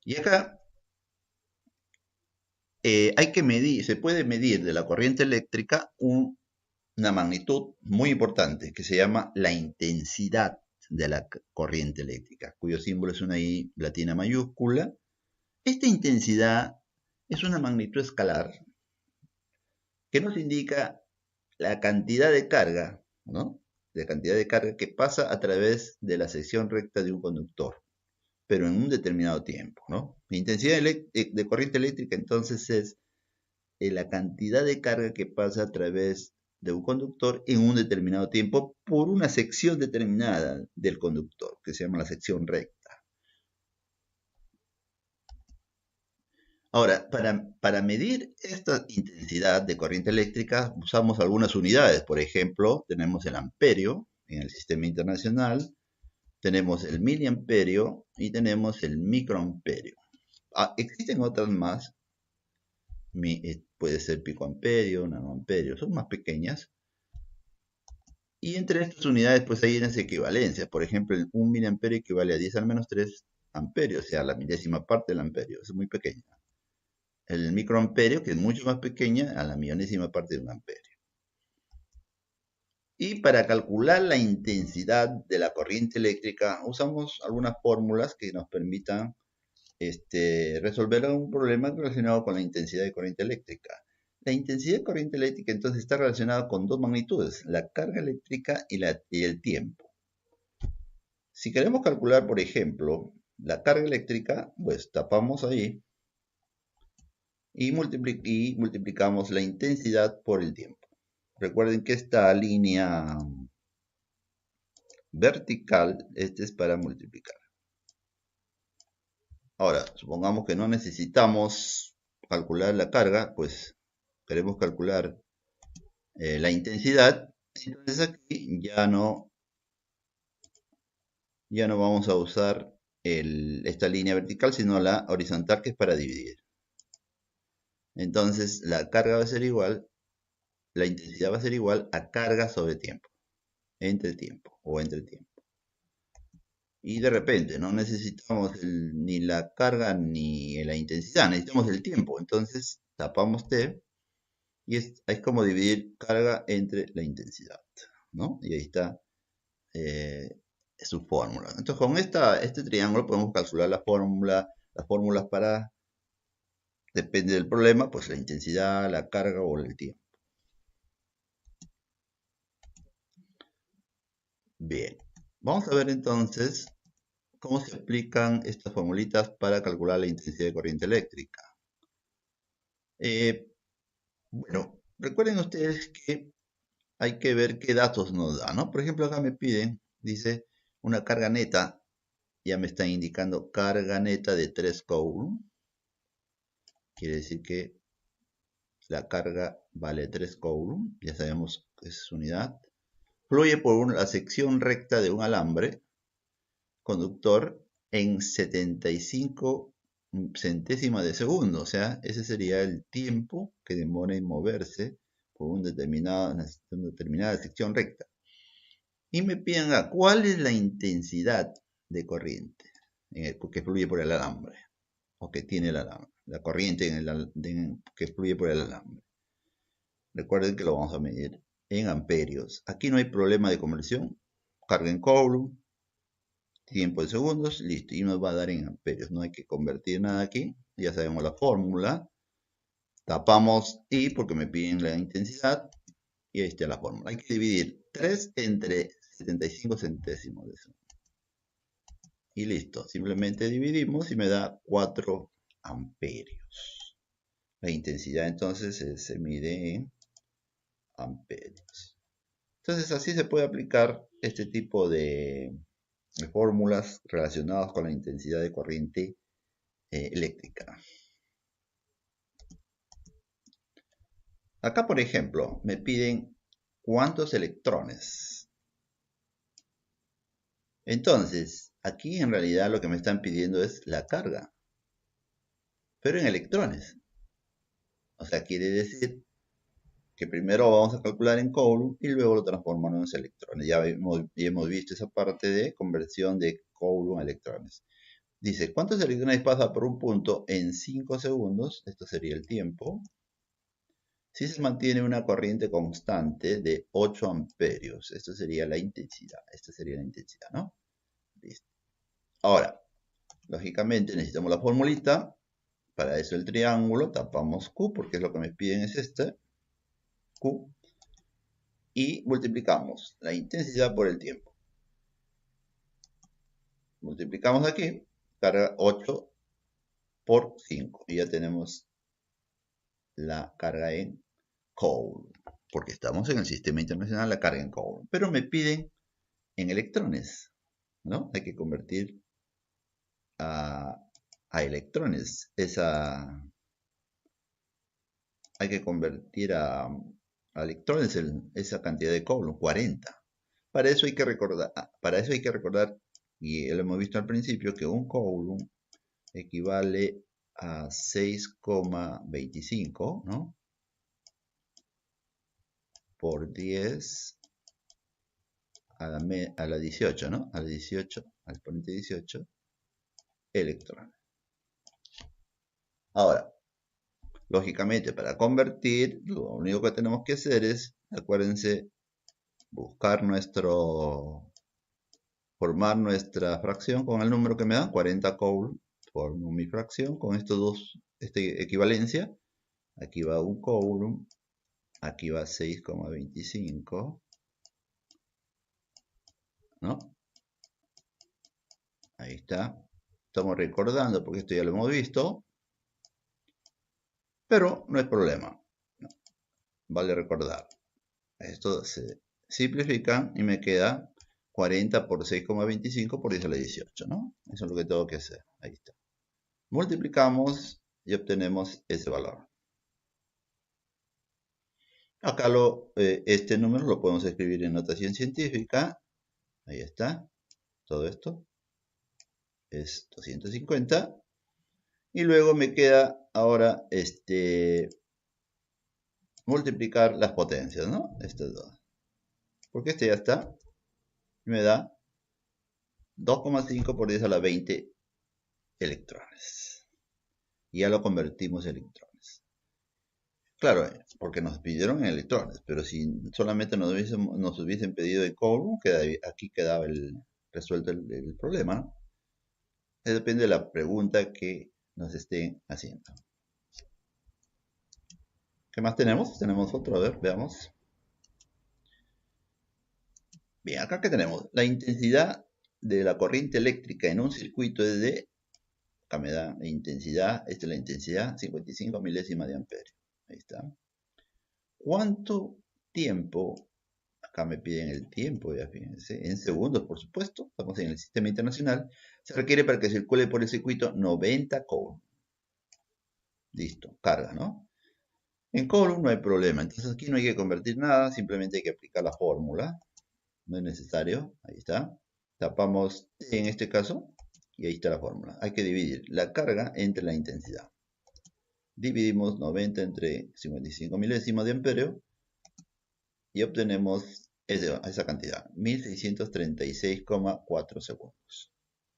Y acá hay que medir, se puede medir de la corriente eléctrica una magnitud muy importante que se llama la intensidad de la corriente eléctrica, cuyo símbolo es una I latina mayúscula. Esta intensidad es una magnitud escalar que nos indica la cantidad de carga, ¿no? La cantidad de carga que pasa a través de la sección recta de un conductor, pero en un determinado tiempo, ¿no? La intensidad de corriente eléctrica entonces es la cantidad de carga que pasa a través de un conductor en un determinado tiempo por una sección determinada del conductor, que se llama la sección recta. Ahora, para medir esta intensidad de corriente eléctrica usamos algunas unidades. Por ejemplo, tenemos el amperio en el sistema internacional, tenemos el miliamperio y tenemos el microamperio. Existen otras más, puede ser picoamperio, nanoamperio, son más pequeñas. Y entre estas unidades pues hay unas equivalencias. Por ejemplo, un miliamperio equivale a 10 al menos 3 amperios, o sea, la milésima parte del amperio, es muy pequeña. El microamperio, que es mucho más pequeña, a la millonésima parte de un amperio. Y para calcular la intensidad de la corriente eléctrica, usamos algunas fórmulas que nos permitan resolver algún problema relacionado con la intensidad de corriente eléctrica. La intensidad de corriente eléctrica entonces está relacionada con dos magnitudes, la carga eléctrica y el tiempo. Si queremos calcular, por ejemplo, la carga eléctrica, pues tapamos ahí y multiplicamos la intensidad por el tiempo. Recuerden que esta línea vertical, este es para multiplicar. Ahora, supongamos que no necesitamos calcular la carga, pues queremos calcular la intensidad. Entonces aquí ya no vamos a usar esta línea vertical, sino la horizontal, que es para dividir. Entonces la carga va a ser igual, la intensidad va a ser igual a carga sobre tiempo, entre tiempo o entre tiempo. Y de repente no necesitamos ni la carga ni la intensidad, necesitamos el tiempo. Entonces tapamos T y es como dividir carga entre la intensidad, ¿no? Y ahí está su fórmula. Entonces con este triángulo podemos calcular las fórmulas para, depende del problema, pues la intensidad, la carga o el tiempo. Bien, vamos a ver entonces cómo se aplican estas formulitas para calcular la intensidad de corriente eléctrica. Bueno, recuerden ustedes que hay que ver qué datos nos da, ¿no? Por ejemplo, acá me piden, dice, una carga neta, ya me están indicando carga neta de 3 coulomb. Quiere decir que la carga vale 3 coulomb, ya sabemos que es unidad. Fluye por la sección recta de un alambre conductor en 75 centésimas de segundo, o sea, ese sería el tiempo que demora en moverse por una determinada sección recta. Y me piden cuál es la intensidad de corriente que fluye por el alambre, o que tiene el alambre, la corriente que fluye por el alambre. Recuerden que lo vamos a medir en amperios. Aquí no hay problema de conversión. Carga en coulomb, tiempo en segundos, listo. Y nos va a dar en amperios. No hay que convertir nada aquí. Ya sabemos la fórmula. Tapamos I porque me piden la intensidad. Y ahí está la fórmula. Hay que dividir 3 entre 75 centésimos de segundo. Y listo. Simplemente dividimos y me da 4 amperios. La intensidad entonces se mide en amperios. Entonces así se puede aplicar este tipo de fórmulas relacionadas con la intensidad de corriente eléctrica. Acá, por ejemplo, me piden cuántos electrones. Entonces, aquí en realidad lo que me están pidiendo es la carga, pero en electrones. O sea, quiere decir que primero vamos a calcular en coulomb y luego lo transformamos en electrones. Ya hemos visto esa parte de conversión de coulomb a electrones. Dice, ¿cuántos electrones pasa por un punto en 5 segundos? Esto sería el tiempo. Si se mantiene una corriente constante de 8 amperios. Esto sería la intensidad. Esta sería la intensidad, ¿no? Listo. Ahora, lógicamente necesitamos la formulita. Para eso el triángulo, tapamos Q, porque es lo que me piden es este. Q. Y multiplicamos la intensidad por el tiempo. Multiplicamos aquí, carga 8 por 5. Y ya tenemos la carga en Coulomb. Porque estamos en el sistema internacional, la carga en Coulomb. Pero me piden en electrones, ¿no? Hay que convertir a electrones. Hay que convertir a electrones esa cantidad de Coulomb, 40. Para eso hay que recordar, y lo hemos visto al principio, que un Coulomb equivale a 6,25, ¿no? Por 10 a la 18, ¿no? A la 18, al exponente 18 electrones. Ahora, lógicamente, para convertir, lo único que tenemos que hacer es, acuérdense, formar nuestra fracción con el número que me dan, 40 Coulomb. Formo mi fracción con estos dos, esta equivalencia. Aquí va un Coulomb, aquí va 6,25, ¿no? Ahí está. Estamos recordando porque esto ya lo hemos visto. Pero no hay problema. No. Vale recordar. Esto se simplifica y me queda 40 por 6,25 por 10 a la 18, ¿no? Eso es lo que tengo que hacer. Ahí está. Multiplicamos y obtenemos ese valor. Acá este número lo podemos escribir en notación científica. Ahí está. Todo esto es 250. Y luego me queda ahora multiplicar las potencias, ¿no? Estas dos. Porque este ya está. Me da 2,5 por 10 a la 20 electrones. Y ya lo convertimos en electrones. Claro, porque nos pidieron en electrones, pero si solamente nos hubiesen pedido en Coulomb, aquí quedaba resuelto el problema, ¿no? Depende de la pregunta que nos estén haciendo. ¿Qué más tenemos? Tenemos otro, a ver, veamos. Bien, acá que tenemos la intensidad de la corriente eléctrica en un circuito es de, acá me da la intensidad, esta es la intensidad, 55 milésimas de amperio. Ahí está. ¿Cuánto tiempo? Acá me piden el tiempo, ya fíjense, en segundos, por supuesto. Estamos en el sistema internacional. Se requiere para que circule por el circuito 90 Coulomb. Listo, carga, ¿no? En Coulomb no hay problema. Entonces aquí no hay que convertir nada, simplemente hay que aplicar la fórmula. No es necesario, ahí está. Tapamos T en este caso y ahí está la fórmula. Hay que dividir la carga entre la intensidad. Dividimos 90 entre 55 milésimas de amperio y obtenemos esa cantidad, 1636,4 segundos.